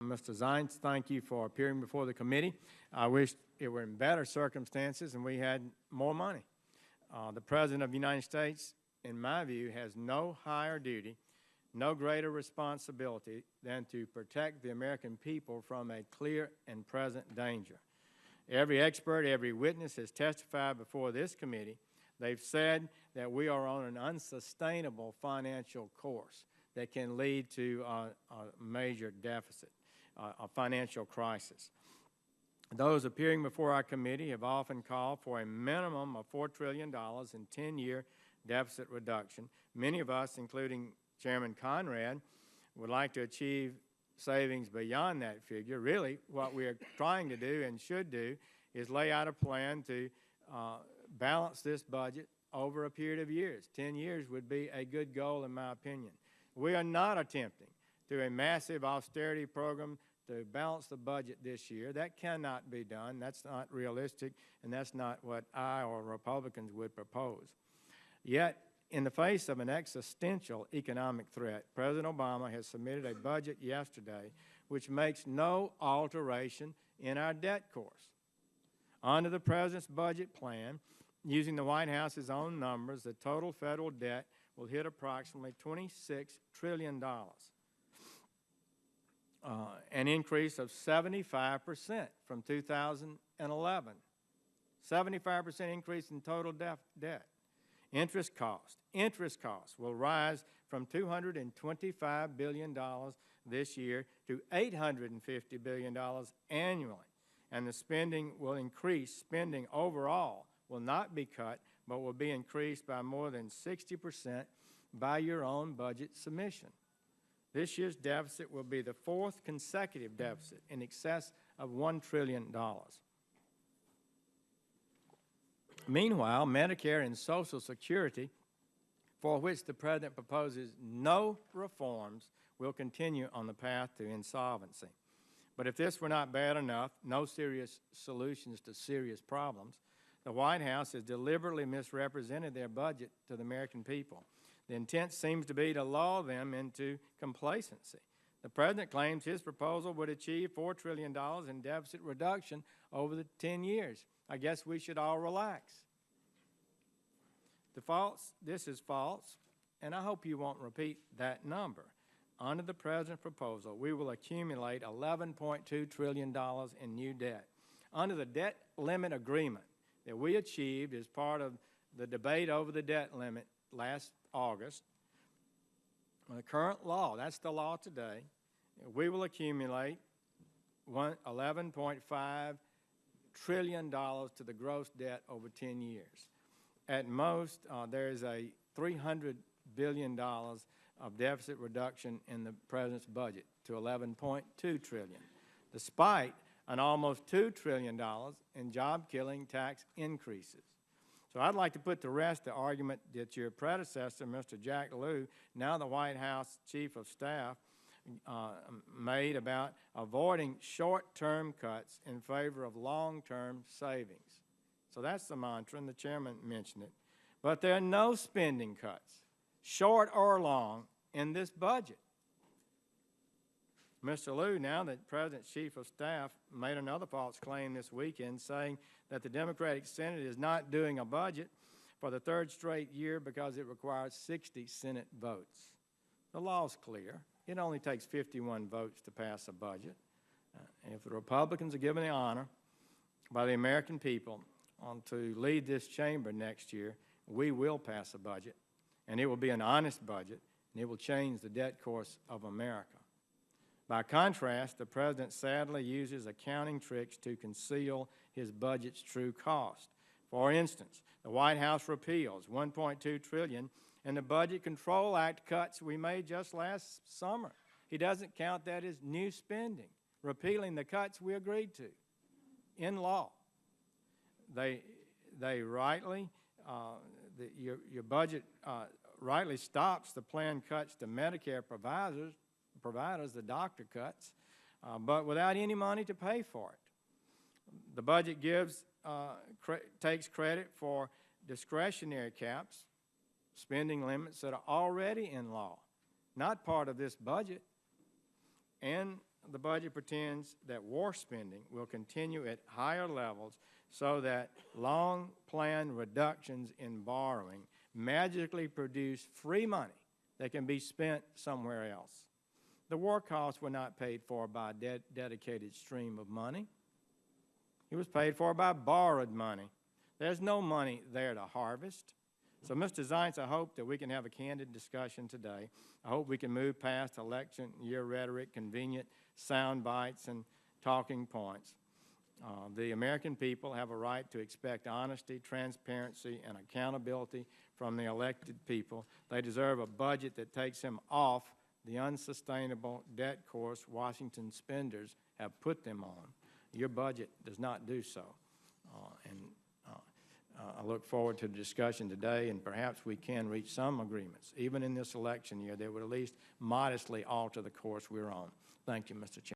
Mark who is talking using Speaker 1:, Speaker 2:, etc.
Speaker 1: Mr. Zients, thank you for appearing before the committee. I wish it were in better circumstances and we had more money. The President of the United States, in my view, has no higher duty, no greater responsibility than to protect the American people from a clear and present danger. Every expert, every witness has testified before this committee. They've said that we are on an unsustainable financial course that can lead to a major deficit, a financial crisis. Those appearing before our committee have often called for a minimum of $4 trillion in 10-year deficit reduction. Many of us, including Chairman Conrad, would like to achieve savings beyond that figure. Really, what we are trying to do and should do is lay out a plan to balance this budget over a period of years. 10 years would be a good goal, in my opinion. We are not attempting through a massive austerity program to balance the budget this year. That cannot be done. That's not realistic, and that's not what I or Republicans would propose. Yet, in the face of an existential economic threat, President Obama has submitted a budget yesterday which makes no alteration in our debt course. Under the President's budget plan, using the White House's own numbers, the total federal debt will hit approximately $26 trillion, an increase of 75% from 2011. 75% increase in total debt. Interest costs will rise from $225 billion this year to $850 billion annually. And the spending will increase. Spending overall will not be cut, but will be increased by more than 60% by your own budget submission. This year's deficit will be the fourth consecutive deficit in excess of $1 trillion. Meanwhile, Medicare and Social Security, for which the President proposes no reforms, will continue on the path to insolvency. But if this were not bad enough, no serious solutions to serious problems, the White House has deliberately misrepresented their budget to the American people. The intent seems to be to lull them into complacency. The President claims his proposal would achieve $4 trillion in deficit reduction over the 10 years. I guess we should all relax. This is false, and I hope you won't repeat that number. Under the President's proposal, we will accumulate $11.2 trillion in new debt. Under the debt limit agreement that we achieved as part of the debate over the debt limit last August, the current law, that's the law today, we will accumulate $11.5 trillion to the gross debt over 10 years. At most, there is a $300 billion of deficit reduction in the President's budget to $11.2 trillion, despite an almost $2 trillion in job-killing tax increases. So I'd like to put to rest the argument that your predecessor, Mr. Jack Lew, now the White House Chief of Staff, made about avoiding short-term cuts in favor of long-term savings. So that's the mantra, and the chairman mentioned it. But there are no spending cuts, short or long, in this budget. Mr. Lew, now the President's Chief of Staff, made another false claim this weekend saying that the Democratic Senate is not doing a budget for the third straight year because it requires 60 Senate votes. The law's clear. It only takes 51 votes to pass a budget. If the Republicans are given the honor by the American people to lead this chamber next year, we will pass a budget, and it will be an honest budget, and it will change the debt course of America. By contrast, the President sadly uses accounting tricks to conceal his budget's true cost. For instance, the White House repeals $1.2 trillion in the Budget Control Act cuts we made just last summer. He doesn't count that as new spending, repealing the cuts we agreed to in law. They rightly, your budget rightly stops the planned cuts to Medicare providers, the doctor cuts, but without any money to pay for it. The budget takes credit for discretionary caps, spending limits that are already in law, not part of this budget, and the budget pretends that war spending will continue at higher levels so that long-planned reductions in borrowing magically produce free money that can be spent somewhere else. The war costs were not paid for by a dedicated stream of money. It was paid for by borrowed money. There's no money there to harvest. So, Mr. Zients, I hope that we can have a candid discussion today. I hope we can move past election year rhetoric, convenient sound bites, and talking points. The American people have a right to expect honesty, transparency, and accountability from the elected people. They deserve a budget that takes them off the unsustainable debt course Washington spenders have put them on. Your budget does not do so. I look forward to the discussion today, and perhaps we can reach some agreements, even in this election year, that would at least modestly alter the course we're on. Thank you, Mr. Chairman.